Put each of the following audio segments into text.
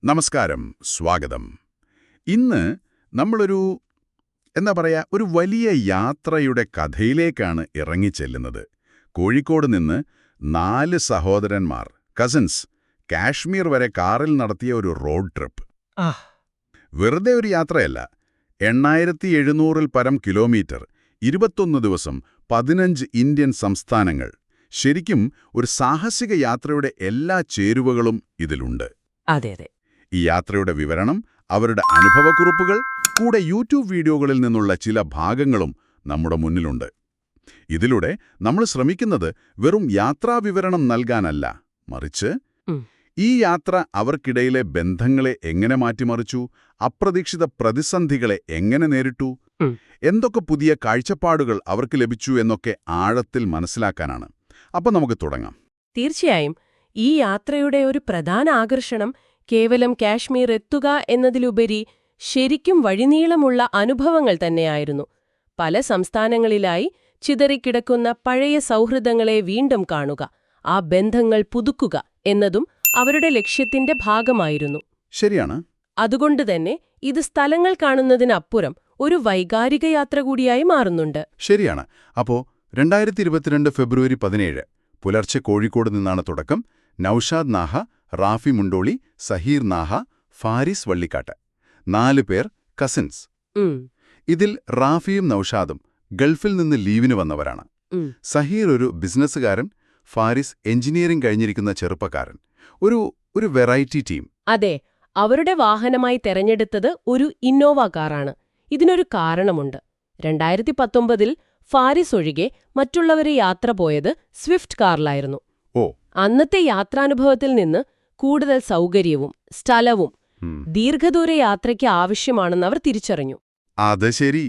നമസ്കാരം, സ്വാഗതം. ഇന്ന് നമ്മളൊരു ഒരു വലിയ യാത്രയുടെ കഥയിലേക്കാണ് ഇറങ്ങിച്ചെല്ലുന്നത്. കോഴിക്കോട് നിന്ന് 4 സഹോദരന്മാർ, കസിൻസ്, കാശ്മീർ വരെ കാറിൽ നടത്തിയ ഒരു റോഡ് ട്രിപ്പ്. വെറുതെ ഒരു യാത്രയല്ല, 8700-ൽ പരം കിലോമീറ്റർ, 21 ദിവസം, 15 ഇന്ത്യൻ സംസ്ഥാനങ്ങൾ. ശരിക്കും ഒരു സാഹസിക യാത്രയുടെ എല്ലാ ചേരുവകളും ഇതിലുണ്ട്. അതെ. ഈ യാത്രയുടെ വിവരണം, അവരുടെ അനുഭവക്കുറിപ്പുകൾ, കൂടെ യൂട്യൂബ് വീഡിയോകളിൽ നിന്നുള്ള ചില ഭാഗങ്ങളും നമ്മുടെ മുന്നിലുണ്ട്. ഇതിലൂടെ നമ്മൾ ശ്രമിക്കുന്നത് വെറും യാത്രാവിവരണം നൽകാനല്ല, മറിച്ച് ഈ യാത്ര അവർക്കിടയിലെ ബന്ധങ്ങളെ എങ്ങനെ മാറ്റിമറിച്ചു, അപ്രതീക്ഷിത പ്രതിസന്ധികളെ എങ്ങനെ നേരിട്ടു, എന്തൊക്കെ പുതിയ കാഴ്ചപ്പാടുകൾ അവർക്ക് ലഭിച്ചു എന്നൊക്കെ ആഴത്തിൽ മനസ്സിലാക്കാനാണ്. അപ്പം നമുക്ക് തുടങ്ങാം. തീർച്ചയായും ഈ യാത്രയുടെ ഒരു പ്രധാന ആകർഷണം കേവലം കാശ്മീർ എത്തുക എന്നതിലുപരി ശരിക്കും വഴിനീളമുള്ള അനുഭവങ്ങൾ തന്നെയായിരുന്നു. പല സംസ്ഥാനങ്ങളിലായി ചിതറിക്കിടക്കുന്ന പഴയ സൗഹൃദങ്ങളെ വീണ്ടും കാണുക, ആ ബന്ധങ്ങൾ പുതുക്കുക എന്നതും അവരുടെ ലക്ഷ്യത്തിന്റെ ഭാഗമായിരുന്നു. ശരിയാണ്. അതുകൊണ്ടുതന്നെ ഇത് സ്ഥലങ്ങൾ കാണുന്നതിനപ്പുറം ഒരു വൈകാരിക യാത്ര കൂടിയായി മാറുന്നുണ്ട്. ശരിയാണ്. അപ്പോ 2022 ഫെബ്രുവരി 17 പുലർച്ചെ കോഴിക്കോട് നിന്നാണ് തുടക്കം. നൌഷാദ് നാഹ, റാഫി മുണ്ടോളി, സഹീർ നാഹ, ഫാരിസ് വള്ളിക്കാട്ട്, 4 പേർ കസിൻസ്. ഇതിൽ റാഫിയും നൌഷാദും ഗൾഫിൽ നിന്ന് ലീവിന് വന്നവരാണ്. സഹീർ ഒരു ബിസിനസ്സുകാരൻ, ഫാരിസ് എഞ്ചിനീയറിംഗ് കഴിഞ്ഞിരിക്കുന്ന ചെറുപ്പക്കാരൻ. ഒരു വെറൈറ്റി ടീം. അതെ, അവരുടെ വാഹനമായി തെരഞ്ഞെടുത്തത് ഒരു ഇന്നോവ കാറാണ്. ഇതിനൊരു കാരണമുണ്ട്. 2019-ൽ ഫാരിസ് ഒഴികെ മറ്റുള്ളവരെ യാത്ര പോയത് സ്വിഫ്റ്റ് കാറിലായിരുന്നു. അന്നത്തെ യാത്രാനുഭവത്തിൽ നിന്ന് കൂടുതൽ സൗകര്യവും സ്ഥലവും ദീർഘദൂര യാത്രയ്ക്ക് ആവശ്യമാണെന്ന് അവർ തിരിച്ചറിഞ്ഞു. അത് ശരി.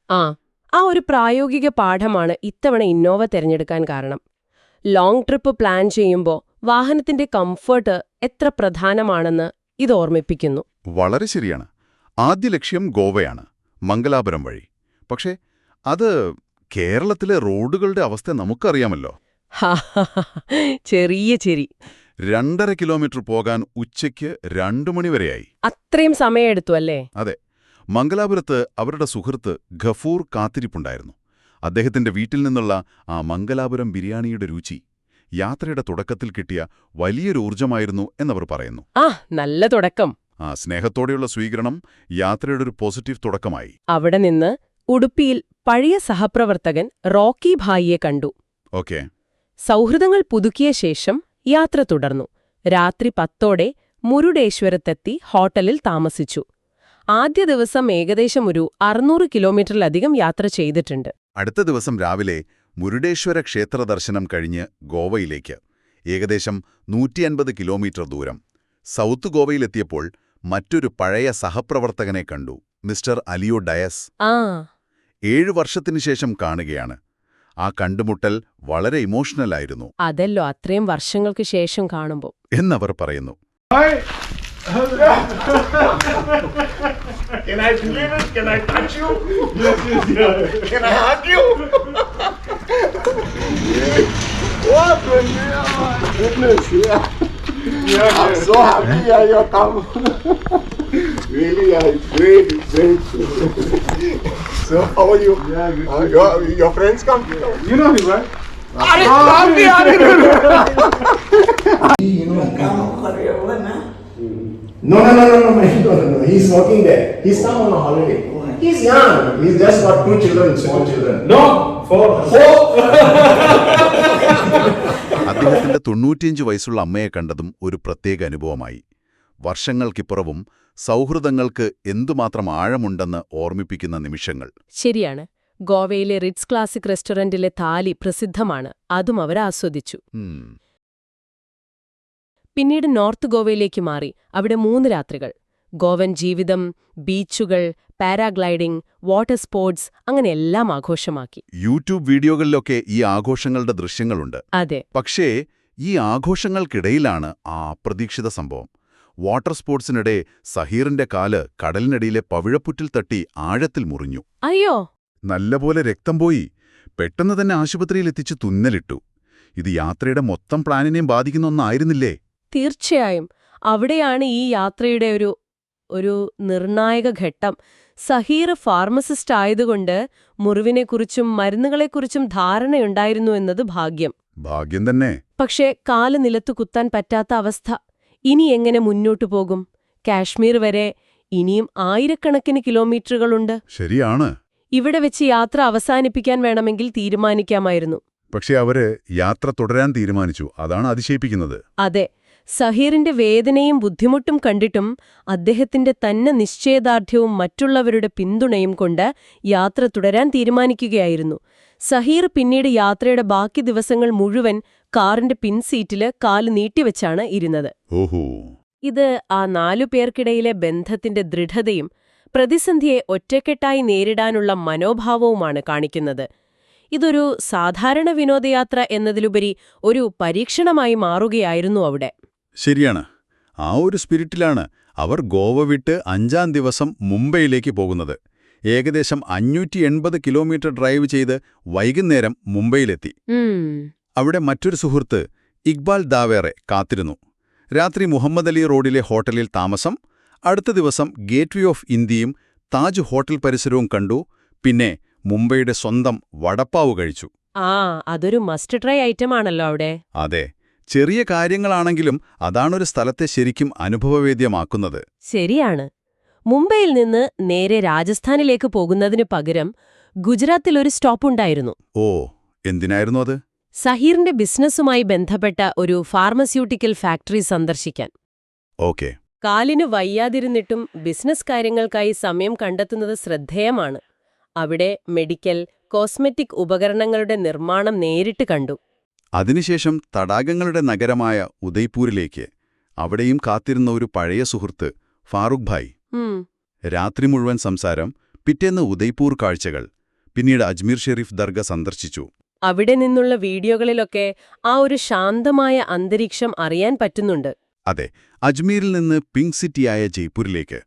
ആ ഒരു പ്രായോഗിക പാഠമാണ് ഇത്തവണ ഇന്നോവ തിരഞ്ഞെടുക്കാൻ കാരണം. ലോങ് ട്രിപ്പ് പ്ലാൻ ചെയ്യുമ്പോൾ വാഹനത്തിന്റെ കംഫർട്ട് എത്ര പ്രധാനമാണെന്ന് ഇത് ഓർമ്മിപ്പിക്കുന്നു. വളരെ ശരിയാണ്. ആദ്യ ലക്ഷ്യം ഗോവയാണ്, മംഗലാപുരം വഴി. പക്ഷേ അത് കേരളത്തിലെ റോഡുകളുടെ അവസ്ഥ നമുക്കറിയാമല്ലോ. ചെറിയ ചെരി 2.5 കിലോമീറ്റർ പോകാൻ ഉച്ചയ്ക്ക് 2 മണി വരെയായി. അത്രയും സമയമെടുത്തു അല്ലേ? അതെ. മംഗലാപുരത്ത് അവരുടെ സുഹൃത്ത് ഗഫൂർ കാത്തിരിപ്പുണ്ടായിരുന്നു. അദ്ദേഹത്തിന്റെ വീട്ടിൽ നിന്നുള്ള ആ മംഗലാപുരം ബിരിയാണിയുടെ രുചി യാത്രയുടെ തുടക്കത്തിൽ കിട്ടിയ വലിയൊരു ഊർജ്ജമായിരുന്നു എന്നവർ പറയുന്നു. നല്ല തുടക്കം. സ്നേഹത്തോടെയുള്ള സ്വീകരണം യാത്രയുടെ ഒരു പോസിറ്റീവ് തുടക്കമായി. അവിടെ നിന്ന് ഉടുപ്പിയിൽ പഴയ സഹപ്രവർത്തകൻ റോക്കി ഭായിയെ കണ്ടു. ഓക്കെ. സൗഹൃദങ്ങൾ പുതുക്കിയ ശേഷം യാത്ര തുടർന്നു. രാത്രി 10ഓടെ മുരുടേശ്വരത്തെത്തി ഹോട്ടലിൽ താമസിച്ചു. ആദ്യ ദിവസം ഏകദേശം ഒരു 600 കിലോമീറ്ററിലധികം യാത്ര ചെയ്തിട്ടുണ്ട്. അടുത്ത ദിവസം രാവിലെ മുരുടേശ്വര ക്ഷേത്ര ദർശനം കഴിഞ്ഞ് ഗോവയിലേക്ക്, ഏകദേശം 150 കിലോമീറ്റർ ദൂരം. സൗത്ത് ഗോവയിലെത്തിയപ്പോൾ മറ്റൊരു പഴയ സഹപ്രവർത്തകനെ കണ്ടു, മിസ്റ്റർ അലിയോ ഡയസ്. 7 വർഷത്തിനുശേഷം കാണുകയാണ്. ആ കണ്ടുമുട്ടൽ വളരെ ഇമോഷണലായിരുന്നു. അതല്ലോ, അത്രയും വർഷങ്ങൾക്ക് ശേഷം കാണുമ്പോൾ എന്നവർ പറയുന്നു. I'm so happy you're come. Really, I'm great. So, how are you? Your friends come? You know him, right? No. He's working there. He's come on a holiday. He's young. He's just got 2 children, small children. No, 4. അദ്ദേഹത്തിന്റെ 95 വയസ്സുള്ള അമ്മയെ കണ്ടതും ഒരു പ്രത്യേക അനുഭവമായി. വർഷങ്ങൾക്കിപ്പുറവും സൗഹൃദങ്ങൾക്ക് എന്തുമാത്രം ആഴമുണ്ടെന്ന് ഓർമ്മിപ്പിക്കുന്ന നിമിഷങ്ങൾ. ശരിയാണ്. ഗോവയിലെ റിറ്റ്സ് ക്ലാസിക് റെസ്റ്റോറന്റിലെ താലി പ്രസിദ്ധമാണ്. അതും അവർ ആസ്വദിച്ചു. പിന്നീട് നോർത്ത് ഗോവയിലേക്ക് മാറി. അവിടെ 3 രാത്രികൾ. ഗോവൻ ജീവിതം, ബീച്ചുകൾ, പാരാഗ്ലൈഡിംഗ്, വാട്ടർ സ്പോർട്സ്, അങ്ങനെ എല്ലാം ആഘോഷമാക്കി. യൂട്യൂബ് വീഡിയോകളിലൊക്കെ ഈ ആഘോഷങ്ങളുടെ ദൃശ്യങ്ങളുണ്ട്. അതെ. പക്ഷേ ഈ ആഘോഷങ്ങൾക്കിടയിലാണ് ആ അപ്രതീക്ഷിത സംഭവം. വാട്ടർ സ്പോർട്സിനിടെ സഹീറിന്റെ കാല് കടലിനടിയിലെ പവിഴപ്പുറ്റിൽ തട്ടി ആഴത്തിൽ മുറിഞ്ഞു. അയ്യോ! നല്ലപോലെ രക്തം പോയി. പെട്ടെന്ന് തന്നെ ആശുപത്രിയിലെത്തിച്ച് തുന്നലിട്ടു. ഇത് യാത്രയുടെ മൊത്തം പ്ലാനിനെയും ബാധിക്കുന്ന ഒന്നായിരുന്നില്ലേ? തീർച്ചയായും. അവിടെയാണ് ഈ യാത്രയുടെ ഒരു നിർണായക ഘട്ടം. സഹീർ ഫാർമസിസ്റ്റ് ആയതുകൊണ്ട് മുറിവിനെക്കുറിച്ചും മരുന്നുകളെക്കുറിച്ചും ധാരണയുണ്ടായിരുന്നു എന്നത് ഭാഗ്യം. ഭാഗ്യം തന്നെ. പക്ഷേ കാല് നിലത്തു കുത്താൻ പറ്റാത്ത അവസ്ഥ. ഇനി എങ്ങനെ മുന്നോട്ടു പോകും? കാശ്മീർ വരെ ഇനിയും ആയിരക്കണക്കിന് കിലോമീറ്ററുകളുണ്ട്. ശരിയാണ്. ഇവിടെ വെച്ച് യാത്ര അവസാനിപ്പിക്കാൻ വേണമെങ്കിൽ തീരുമാനിക്കാമായിരുന്നു. പക്ഷെ അവര് യാത്ര തുടരാൻ തീരുമാനിച്ചു. അതാണ് അതിശയിപ്പിക്കുന്നത്. അതെ, സഹീറിന്റെ വേദനയും ബുദ്ധിമുട്ടും കണ്ടിട്ടും അദ്ദേഹത്തിന്റെ തന്നെ നിശ്ചയദാർഢ്യവും മറ്റുള്ളവരുടെ പിന്തുണയും കൊണ്ട് യാത്ര തുടരാൻ തീരുമാനിക്കുകയായിരുന്നു. സഹീർ പിന്നീട് യാത്രയുടെ ബാക്കി ദിവസങ്ങൾ മുഴുവൻ കാറിന്റെ പിൻസീറ്റില് കാല് നീട്ടിവെച്ചാണ് ഇരുന്നത്. ഓഹോ. ഇത് ആ 4 പേർക്കിടയിലെ ബന്ധത്തിന്റെ ദൃഢതയും പ്രതിസന്ധിയെ ഒറ്റക്കെട്ടായി നേരിടാനുള്ള മനോഭാവവുമാണ് കാണിക്കുന്നത്. ഇതൊരു സാധാരണ വിനോദയാത്ര എന്നതിലുപരി ഒരു പരീക്ഷണമായി മാറുകയായിരുന്നു അവിടെ. ശരിയാണ്. ആ ഒരു സ്പിരിറ്റിലാണ് അവർ ഗോവ വിട്ട് 5-ാം ദിവസം മുംബൈയിലേക്ക് പോകുന്നത്. ഏകദേശം 580 കിലോമീറ്റർ ഡ്രൈവ് ചെയ്ത് വൈകുന്നേരം മുംബൈയിലെത്തി. അവിടെ മറ്റൊരു സുഹൃത്ത് ഇക്ബാൽ ദാവേറെ കാത്തിരുന്നു. രാത്രി മുഹമ്മദ് അലി റോഡിലെ ഹോട്ടലിൽ താമസം. അടുത്ത ദിവസം ഗേറ്റ്വേ ഓഫ് ഇന്ത്യയും താജ് ഹോട്ടൽ പരിസരവും കണ്ടു. പിന്നെ മുംബൈയുടെ സ്വന്തം വടപ്പാവ് കഴിച്ചു. അതൊരു മസ്റ്റ് ട്രൈ ഐറ്റമാണല്ലോ അവിടെ. അതെ, ചെറിയ കാര്യങ്ങളാണെങ്കിലും അതാണൊരു സ്ഥലത്തെ ശരിക്കും അനുഭവവേദ്യമാക്കുന്നത്. ശരിയാണ്. മുംബൈയിൽ നിന്ന് നേരെ രാജസ്ഥാനിലേക്ക് പോകുന്നതിനു പകരം ഗുജറാത്തിലൊരു സ്റ്റോപ്പുണ്ടായിരുന്നു. ഓ, എന്തിനായിരുന്നു അത്? സഹീറിന്റെ ബിസിനസ്സുമായി ബന്ധപ്പെട്ട ഒരു ഫാർമസ്യൂട്ടിക്കൽ ഫാക്ടറി സന്ദർശിക്കാൻ. ഓക്കെ. കാലിന് വയ്യാതിരുന്നിട്ടും ബിസിനസ് കാര്യങ്ങൾക്കായി സമയം കണ്ടെത്തുന്നത് ശ്രദ്ധേയമാണ്. അവിടെ മെഡിക്കൽ, കോസ്മെറ്റിക് ഉപകരണങ്ങളുടെ നിർമ്മാണം നേരിട്ട് കണ്ടു. അതിനുശേഷം തടാകങ്ങളുടെ നഗരമായ ഉദയ്പൂരിലേക്ക്. അവിടെയും കാത്തിരുന്ന ഒരു പഴയ സുഹൃത്ത് ഫാറൂഖ് ഭായ്. രാത്രി മുഴുവൻ സംസാരം, പിറ്റേന്ന് ഉദയ്പൂർ കാഴ്ചകൾ, പിന്നീട് അജ്മീർ ഷെരീഫ് ദർഗ സന്ദർശിച്ചു. അവിടെ നിന്നുള്ള വീഡിയോകളിലൊക്കെ ആ ഒരു ശാന്തമായ അന്തരീക്ഷം അറിയാൻ പറ്റുന്നുണ്ട്. അതെ, അജ്മീരിൽ നിന്ന് പിങ്ക് സിറ്റിയായ ജയ്പൂരിലേക്ക്.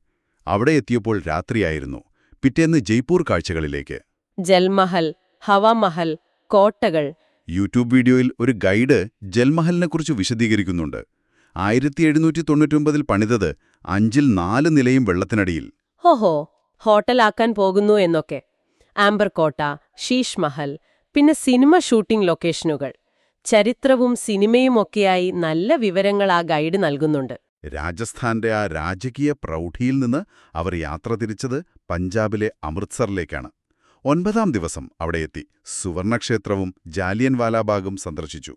അവിടെ എത്തിയപ്പോൾ രാത്രിയായിരുന്നു. പിറ്റേന്ന് ജയ്പൂർ കാഴ്ചകളിലേക്ക്. ജൽമഹൽ, ഹവാമഹൽ, കോട്ടകൾ. യൂട്യൂബ് വീഡിയോയിൽ ഒരു ഗൈഡ് ജൽമഹലിനെക്കുറിച്ച് വിശദീകരിക്കുന്നുണ്ട്. 1799 പണിതത് 5-ൽ 4 നിലയും വെള്ളത്തിനടിയിൽ. ഹോഹോ, ഹോട്ടലാക്കാൻ പോകുന്നു എന്നൊക്കെ. ആംബർ കോട്ട, ശീഷ് മഹൽ, പിന്നെ സിനിമ ഷൂട്ടിംഗ് ലൊക്കേഷനുകൾ. ചരിത്രവും സിനിമയുമൊക്കെയായി നല്ല വിവരങ്ങൾ ആ ഗൈഡ് നൽകുന്നുണ്ട്. രാജസ്ഥാന്റെ ആ രാജകീയ പ്രൗഢിയിൽ നിന്ന് അവർ യാത്ര തിരിച്ചത് പഞ്ചാബിലെ അമൃത്സറിലേക്കാണ്. 9-ാം ദിവസം അവിടെ എത്തി. സുവർണക്ഷേത്രവും ജാലിയൻ വാലാബാഗും സന്ദർശിച്ചു.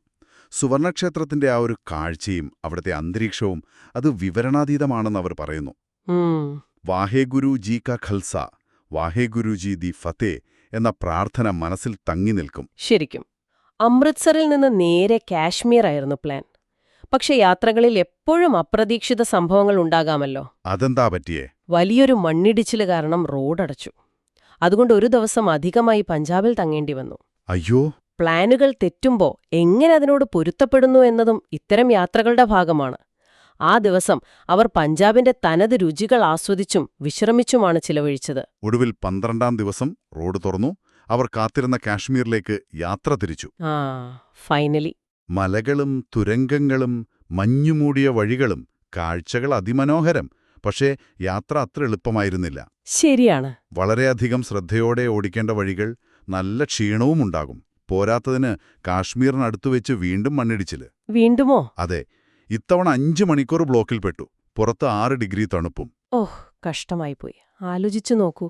സുവർണക്ഷേത്രത്തിന്റെ ആ ഒരു കാഴ്ചയും അവിടുത്തെ അന്തരീക്ഷവും അത് വിവരണാതീതമാണെന്ന് അവർ പറയുന്നു. വാഹേഗുരു ജി കാ ഖൽസ, വാഹേഗുരു ജി ദി ഫത്തേ എന്ന പ്രാർത്ഥന മനസ്സിൽ തങ്ങി നിൽക്കും. ശരിക്കും. അമൃത്സറിൽ നിന്ന് നേരെ കാശ്മീർ ആയിരുന്നു പ്ലാൻ. പക്ഷെ യാത്രകളിൽ എപ്പോഴും അപ്രതീക്ഷിത സംഭവങ്ങൾ ഉണ്ടാകാമല്ലോ. അതെന്താ പറ്റിയേ? വലിയൊരു മണ്ണിടിച്ചില് കാരണം റോഡടച്ചു. അതുകൊണ്ട് ഒരു ദിവസം അധികമായി പഞ്ചാബിൽ തങ്ങേണ്ടി വന്നു. അയ്യോ. പ്ലാനുകൾ തെറ്റുമ്പോ എങ്ങനെ അതിനോട് പൊരുത്തപ്പെടുന്നു എന്നതും ഇത്തരം യാത്രകളുടെ ഭാഗമാണ്. ആ ദിവസം അവർ പഞ്ചാബിന്റെ തനത് രുചികൾ ആസ്വദിച്ചും വിശ്രമിച്ചുമാണ് ചിലവഴിച്ചത്. ഒടുവിൽ 12-ാം ദിവസം റോഡ് തുറന്നു. അവർ കാത്തിരുന്ന കാശ്മീരിലേക്ക് യാത്ര തിരിച്ചു. ഫൈനലി. മലകളും തുരങ്കങ്ങളും മഞ്ഞുമൂടിയ വഴികളും കാഴ്ചകൾ അതിമനോഹരം. പക്ഷേ യാത്ര അത്ര എളുപ്പമായിരുന്നില്ല. ശരിയാണ്. വളരെയധികം ശ്രദ്ധയോടെ ഓടിക്കേണ്ട വഴികൾ, നല്ല ക്ഷീണവുമുണ്ടാകും. പോരാത്തതിന് കാശ്മീരിനടുത്തുവെച്ച് വീണ്ടും മണ്ണിടിച്ചില്. വീണ്ടുമോ? അതെ, ഇത്തവണ 5 മണിക്കൂർ ബ്ലോക്കിൽപ്പെട്ടു. പുറത്ത് 6 ഡിഗ്രി തണുപ്പും. ഓഹ്, കഷ്ടമായിപ്പോയി. ആലോചിച്ചു നോക്കൂ.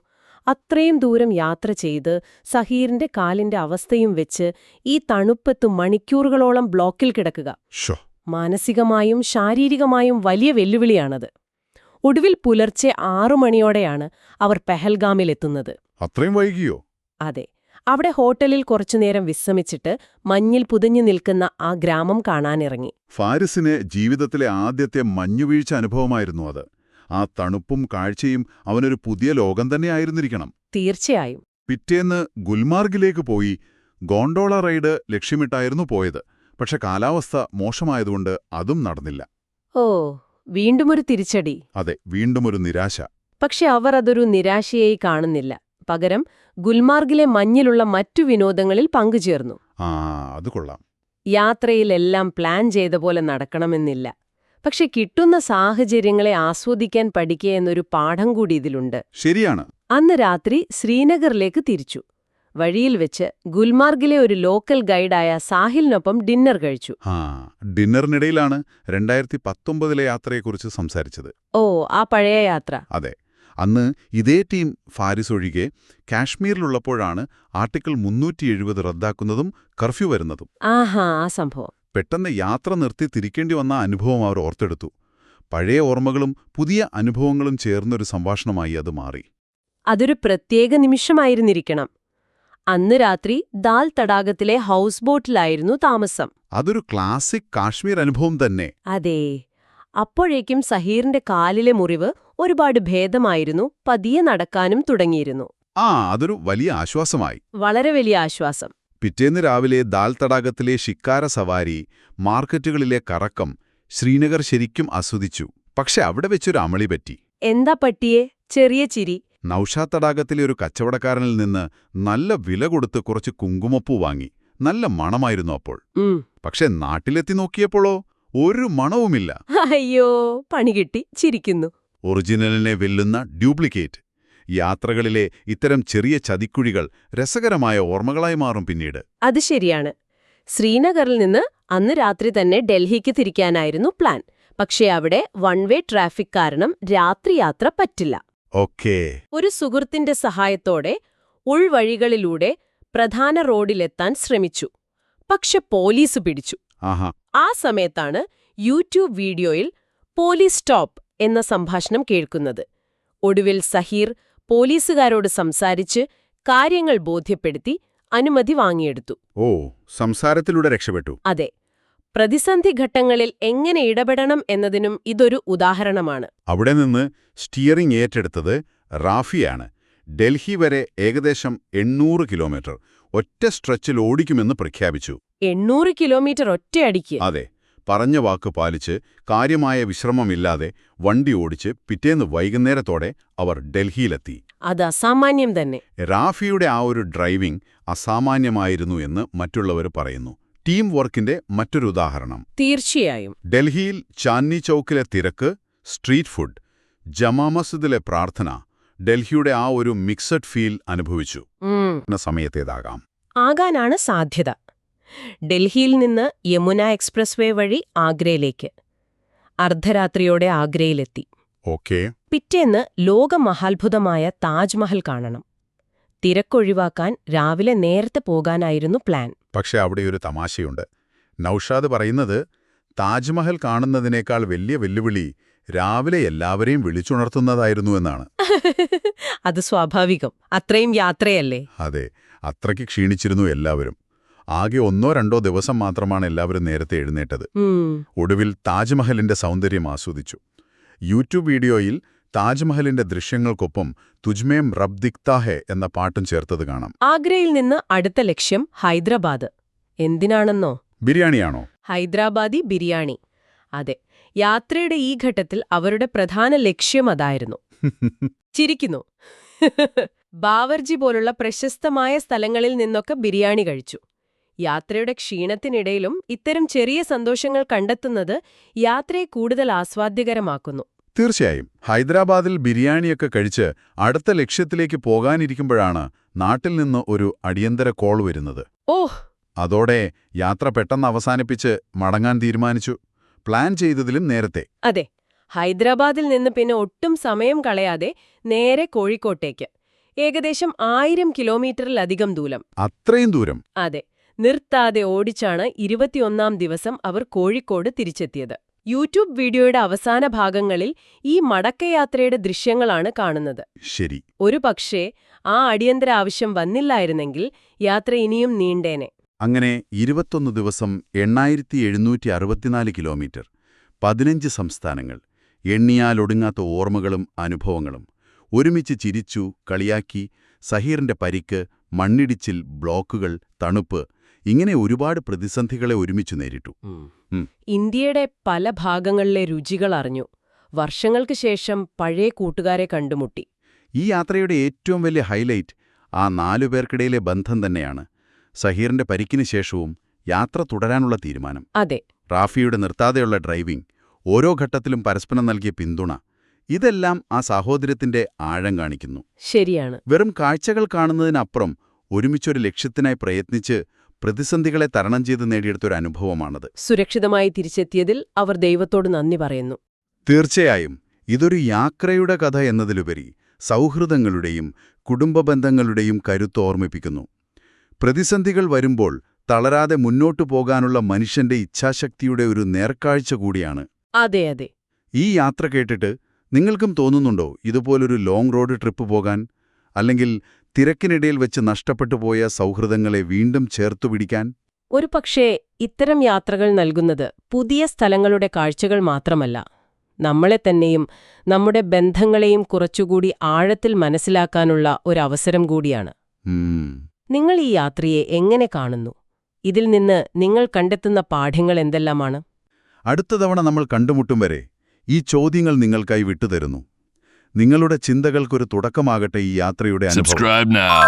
അത്രയും ദൂരം യാത്ര ചെയ്ത് സഹീറിന്റെ കാലിന്റെ അവസ്ഥയും വെച്ച് ഈ തണുപ്പത്ത് മണിക്കൂറുകളോളം ബ്ലോക്കിൽ കിടക്കുക. മാനസികമായും ശാരീരികമായും വലിയ വെല്ലുവിളിയാണത്. ഒടുവിൽ പുലർച്ചെ 6 മണിയോടെയാണ് അവർ പെഹൽഗാമിലെത്തുന്നത്. അത്രയും വൈകിയോ? അതെ. അവിടെ ഹോട്ടലിൽ കുറച്ചുനേരം വിശ്രമിച്ചിട്ട് മഞ്ഞിൽ പുതഞ്ഞു നിൽക്കുന്ന ആ ഗ്രാമം കാണാനിറങ്ങി. ഫാരിസിന് ജീവിതത്തിലെ ആദ്യത്തെ മഞ്ഞുവീഴ്ച അനുഭവമായിരുന്നു അത്. ആ തണുപ്പും കാഴ്ചയും അവനൊരു പുതിയ ലോകം തന്നെയായിരുന്നിരിക്കണം. തീർച്ചയായും. പിറ്റേന്ന് ഗുൽമാർഗിലേക്ക് പോയി ഗോണ്ടോള റൈഡ് ലക്ഷ്യമിട്ടായിരുന്നു പോയത്. പക്ഷെ കാലാവസ്ഥ മോശമായതുകൊണ്ട് അതും നടന്നില്ല. ഓ, വീണ്ടുമൊരു തിരിച്ചടി. അതെ, വീണ്ടുമൊരു നിരാശ. പക്ഷെ അവർ അതൊരു നിരാശയായി കാണുന്നില്ല. പകരം ഗുൽമാർഗിലെ മഞ്ഞിലുള്ള മറ്റു വിനോദങ്ങളിൽ പങ്കുചേർന്നു. അത് കൊള്ളാം. യാത്രയിലെല്ലാം പ്ലാൻ ചെയ്ത പോലെ നടക്കണമെന്നില്ല. പക്ഷെ കിട്ടുന്ന സാഹചര്യങ്ങളെ ആസ്വദിക്കാൻ പഠിക്കുക എന്നൊരു പാഠം കൂടി ഇതിലുണ്ട്. ശരിയാണ്. അന്ന് രാത്രി ശ്രീനഗറിലേക്ക് തിരിച്ചു. വഴിയിൽ വെച്ച് ഗുൽമാർഗിലെ ഒരു ലോക്കൽ ഗൈഡായ സാഹിലിനൊപ്പം ഡിന്നർ കഴിച്ചു. ഡിന്നറിനിടയിലാണ് 2019 യാത്രയെക്കുറിച്ച് സംസാരിച്ചത്. ഓ, ആ പഴയ യാത്ര. അതെ. അന്ന് ഇതേ ടീം ഫാരിസ് ഒഴികെ കാശ്മീരിലുള്ളപ്പോഴാണ് ആർട്ടിക്കിൾ 370 റദ്ദാക്കുന്നതും കർഫ്യൂ വരുന്നതും. ആഹാ, ആ സംഭവം. പെട്ടെന്ന് യാത്ര നിർത്തി തിരിക്കേണ്ടി വന്ന അനുഭവം അവർ ഓർത്തെടുത്തു. പഴയ ഓർമ്മകളും പുതിയ അനുഭവങ്ങളും ചേർന്നൊരു സംഭാഷണമായി അത് മാറി. അതൊരു പ്രത്യേക നിമിഷമായിരുന്നിരിക്കണം. അന്ന് രാത്രി ദാൽ തടാകത്തിലെ ഹൗസ് ബോട്ടിലായിരുന്നു താമസം. അതൊരു ക്ലാസിക് കാശ്മീർ അനുഭവം തന്നെ. അതെ. അപ്പോഴേക്കും സഹീറിന്റെ കാലിലെ മുറിവ് ഒരുപാട് ഭേദമായിരുന്നു, പതിയെ നടക്കാനും തുടങ്ങിയിരുന്നു. അതൊരു വലിയ ആശ്വാസമായി. വളരെ വലിയ ആശ്വാസം. പിറ്റേന്ന് രാവിലെ ദാൽ തടാകത്തിലെ ഷിക്കാര സവാരി, മാർക്കറ്റുകളിലെ കറക്കം ശ്രീനഗർ ശരിക്കും ആസ്വദിച്ചു. പക്ഷെ അവിടെ വെച്ചൊരു അമളി പറ്റി. എന്താ പറ്റിയേ? ചെറിയ ചിരി. നൗഷാദ് തടാകത്തിലെ ഒരു കച്ചവടക്കാരനിൽ നിന്ന് നല്ല വില കൊടുത്ത് കുറച്ച് കുങ്കുമപ്പൂ വാങ്ങി. നല്ല മണമായിരുന്നു അപ്പോൾ. പക്ഷെ നാട്ടിലെത്തി നോക്കിയപ്പോഴോ ഒരു മണവുമില്ല. അയ്യോ, പണി കിട്ടി. ചിരിക്കുന്നു. ഒറിജിനലിനെ വെല്ലുന്ന ഡ്യൂപ്ലിക്കേറ്റ്. യാത്രകളിലെ ഇത്തരം ചെറിയ ചതിക്കുഴികൾ രസകരമായ ഓർമ്മകളായി മാറും പിന്നീട്. അത് ശരിയാണ്. ശ്രീനഗറിൽ നിന്ന് അന്ന് രാത്രി തന്നെ ഡൽഹിക്ക് തിരിക്കാനായിരുന്നു പ്ലാൻ. പക്ഷേ അവിടെ വൺ വേ ട്രാഫിക് കാരണം രാത്രി യാത്ര പറ്റില്ല. ഓക്കേ. ഒരു സുഹൃത്തിന്റെ സഹായത്തോടെ ഉൾവഴികളിലൂടെ പ്രധാന റോഡിലെത്താൻ ശ്രമിച്ചു. പക്ഷെ പോലീസ് പിടിച്ചു. ആ സമയത്താണ് യൂട്യൂബ് വീഡിയോയിൽ പോലീസ് സ്റ്റോപ്പ് എന്ന സംഭാഷണം കേൾക്കുന്നത്. ഒടുവിൽ സഹീർ പോലീസുകാരോട് സംസാരിച്ച് കാര്യങ്ങൾ ബോധ്യപ്പെടുത്തി അനുമതി വാങ്ങിയെടുത്തു. സംസാരത്തിലൂടെ രക്ഷപ്പെട്ടു. അതെ. പ്രതിസന്ധി ഘട്ടങ്ങളിൽ എങ്ങനെ ഇടപെടണം എന്നതിനും ഇതൊരു ഉദാഹരണമാണ്. അവിടെ നിന്ന് സ്റ്റിയറിംഗ് ഏറ്റെടുത്തത് റാഫിയാണ്. ഡൽഹി വരെ ഏകദേശം 800 കിലോമീറ്റർ ഒറ്റ സ്ട്രെച്ചിൽ ഓടിക്കുമെന്ന് പ്രഖ്യാപിച്ചു. 800 കിലോമീറ്റർ ഒറ്റയടിക്ക്? അതെ. പറഞ്ഞ വാക്ക് പാലിച്ച് കാര്യമായ വിശ്രമമില്ലാതെ വണ്ടി ഓടിച്ച് പിറ്റേന്ന് വൈകുന്നേരത്തോടെ അവർ ഡൽഹിയിലെത്തി. അത് അസാമാന്യം തന്നെ. റാഫിയുടെ ആ ഒരു ഡ്രൈവിംഗ് അസാമാന്യമായിരുന്നു എന്ന് മറ്റുള്ളവർ പറയുന്നു. ടീം വർക്കിന്റെ മറ്റൊരു ഉദാഹരണം. തീർച്ചയായും. ഡൽഹിയിൽ ചാന്ദി ചൗക്കിലെ തിരക്ക്, സ്ട്രീറ്റ് ഫുഡ്, ജമാ മസ്ജിദിലെ പ്രാർത്ഥന ഡൽഹിയുടെ ആ ഒരു മിക്സഡ് ഫീൽ അനുഭവിച്ചു. സമയത്തേതാകാം. ആകാനാണ് സാധ്യത. ഡൽഹിയിൽ നിന്ന് യമുന എക്സ്പ്രസ് വേ വഴി ആഗ്രയിലേക്ക്. അർദ്ധരാത്രിയോടെ ആഗ്രയിലെത്തി. ഓക്കേ. പിറ്റേന്ന് ലോകമഹാത്ഭുതമായ താജ്മഹൽ കാണണം. തിരക്കൊഴിവാക്കാൻ രാവിലെ നേരത്തെ പോകാനായിരുന്നു പ്ലാൻ. പക്ഷെ അവിടെയൊരു തമാശയുണ്ട്. നൗഷാദ് പറയുന്നത് താജ്മഹൽ കാണുന്നതിനേക്കാൾ വലിയ വെല്ലുവിളി രാവിലെ എല്ലാവരെയും വിളിച്ചുണർത്തുന്നതായിരുന്നു എന്നാണ്. അത് സ്വാഭാവികം. അത്രയും യാത്രയല്ലേ. അതെ. അത്രയ്ക്ക് ക്ഷീണിച്ചിരുന്നു എല്ലാവരും. ആകെ 1-2 ദിവസം മാത്രമാണ് എല്ലാവരും നേരത്തെ എഴുന്നേറ്റത്. ഒടുവിൽ താജ്മഹലിന്റെ സൗന്ദര്യം ആസ്വദിച്ചു. യൂട്യൂബ് വീഡിയോയിൽ താജ്മഹലിന്റെ ദൃശ്യങ്ങൾക്കൊപ്പം തുജ്മേം റബ് ദിഖ്താ ഹെ എന്ന പാട്ടും ചേർത്തത് കാണാം. ആഗ്രയിൽ നിന്ന് അടുത്ത ലക്ഷ്യം ഹൈദരാബാദ്. എന്തിനാണെന്നോ? ബിരിയാണിയാണോ? ഹൈദരാബാദി ബിരിയാണി. അതെ. യാത്രയുടെ ഈ ഘട്ടത്തിൽ അവരുടെ പ്രധാന ലക്ഷ്യം അതായിരുന്നു. ചിരിക്കുന്നു. ബാവർജി പോലുള്ള പ്രശസ്തമായ സ്ഥലങ്ങളിൽ നിന്നൊക്കെ ബിരിയാണി കഴിച്ചു. യാത്രയുടെ ക്ഷീണത്തിനിടയിലും ഇത്തരം ചെറിയ സന്തോഷങ്ങൾ കണ്ടെത്തുന്നത് യാത്രയെ കൂടുതൽ ആസ്വാദ്യകരമാക്കുന്നു. തീർച്ചയായും. ഹൈദരാബാദിൽ ബിരിയാണിയൊക്കെ കഴിച്ച് അടുത്ത ലക്ഷ്യത്തിലേക്ക് പോകാനിരിക്കുമ്പോഴാണ് നാട്ടിൽ നിന്ന് ഒരു അടിയന്തര കോൾ വരുന്നത്. അതോടെ യാത്ര പെട്ടെന്ന് അവസാനിപ്പിച്ച് മടങ്ങാൻ തീരുമാനിച്ചു. പ്ലാൻ ചെയ്തതിലും നേരത്തെ. അതെ. ഹൈദരാബാദിൽ നിന്ന് പിന്നെ ഒട്ടും സമയം കളയാതെ നേരെ കോഴിക്കോട്ടേക്ക്. ഏകദേശം 1000 കിലോമീറ്ററിലധികം ദൂരം. അത്രയും ദൂരം? അതെ. നിർത്താതെ ഓടിച്ചാണ് 21ാം ദിവസം അവർ കോഴിക്കോട് തിരിച്ചെത്തിയത്. യൂട്യൂബ് വീഡിയോയുടെ അവസാന ഭാഗങ്ങളിൽ ഈ മടക്കയാത്രയുടെ ദൃശ്യങ്ങളാണ് കാണുന്നത്. ശരി. ഒരു പക്ഷേ ആ അടിയന്തര ആവശ്യം വന്നില്ലായിരുന്നെങ്കിൽ യാത്ര ഇനിയും നീണ്ടേനെ. അങ്ങനെ 21 ദിവസം 8764 കിലോമീറ്റർ, 15 സംസ്ഥാനങ്ങൾ, എണ്ണിയാലൊടുങ്ങാത്ത ഓർമ്മകളും അനുഭവങ്ങളും. ഒരുമിച്ച് ചിരിച്ചു, കളിയാക്കി. സഹീറിന്റെ പരിക്ക്, മണ്ണിടിച്ചിൽ, ബ്ലോക്കുകൾ, തണുപ്പ്, ഇങ്ങനെ ഒരുപാട് പ്രതിസന്ധികളെ ഒരുമിച്ചു നേരിട്ടു. ഇന്ത്യയുടെ പല ഭാഗങ്ങളിലെ രുചികൾ അറിഞ്ഞു. വർഷങ്ങൾക്ക് ശേഷം പഴയ കൂട്ടുകാരെ കണ്ടുമുട്ടി. ഈ യാത്രയുടെ ഏറ്റവും വലിയ ഹൈലൈറ്റ് ആ 4 പേർക്കിടയിലെ ബന്ധം തന്നെയാണ്. സഹീറിന്റെ പരിക്കിന് ശേഷവും യാത്ര തുടരാനുള്ള തീരുമാനം. അതെ. റാഫിയുടെ നിർത്താതെയുള്ള ഡ്രൈവിംഗ്, ഓരോ ഘട്ടത്തിലും പരസ്പരം നൽകിയ പിന്തുണ ഇതെല്ലാം ആ സാഹോദര്യത്തിന്റെ ആഴം കാണിക്കുന്നു. ശരിയാണ്. വെറും കാഴ്ചകൾ കാണുന്നതിനപ്പുറം ഒരുമിച്ചൊരു ലക്ഷ്യത്തിനായി പ്രയത്നിച്ച് പ്രതിസന്ധികളെ തരണം ചെയ്ത് നേടിയെടുത്തൊരു അനുഭവമാണത്. സുരക്ഷിതമായി തിരിച്ചെത്തിയതിൽ അവർ ദൈവത്തോട് നന്ദി പറയുന്നു. തീർച്ചയായും ഇതൊരു യാത്രയുടെ കഥ എന്നതിലുപരി സൗഹൃദങ്ങളുടെയും കുടുംബബന്ധങ്ങളുടെയും കരുത്ത് ഓർമ്മിപ്പിക്കുന്നു. പ്രതിസന്ധികൾ വരുമ്പോൾ തളരാതെ മുന്നോട്ടു പോകാനുള്ള മനുഷ്യന്റെ ഇച്ഛാശക്തിയുടെ ഒരു നേർക്കാഴ്ച കൂടിയാണ്. അതെ അതെ. ഈ യാത്ര കേട്ടിട്ട് നിങ്ങൾക്കും തോന്നുന്നുണ്ടോ ഇതുപോലൊരു ലോങ് റോഡ് ട്രിപ്പ് പോകാൻ, അല്ലെങ്കിൽ തിരക്കിനിടയിൽ വെച്ച് നഷ്ടപ്പെട്ടു പോയ സൗഹൃദങ്ങളെ വീണ്ടും ചേർത്തുപിടിക്കാൻ? ഒരു പക്ഷേ ഇത്തരം യാത്രകൾ നൽകുന്നത് പുതിയ സ്ഥലങ്ങളുടെ കാഴ്ചകൾ മാത്രമല്ല, നമ്മളെ തന്നെയും നമ്മുടെ ബന്ധങ്ങളെയും കുറച്ചുകൂടി ആഴത്തിൽ മനസ്സിലാക്കാനുള്ള ഒരവസരം കൂടിയാണ്. നിങ്ങൾ ഈ യാത്രയെ എങ്ങനെ കാണുന്നു? ഇതിൽ നിന്ന് നിങ്ങൾ കണ്ടെത്തുന്ന പാഠങ്ങൾ എന്തെല്ലാമാണ്? അടുത്ത തവണ നമ്മൾ കണ്ടുമുട്ടും വരെ ഈ ചോദ്യങ്ങൾ നിങ്ങൾക്കായി വിട്ടുതരുന്നു. നിങ്ങളുടെ ചിന്തകൾക്കൊരു തുടക്കമാകട്ടെ ഈ യാത്രയുടെ അനുഭവം. Subscribe now.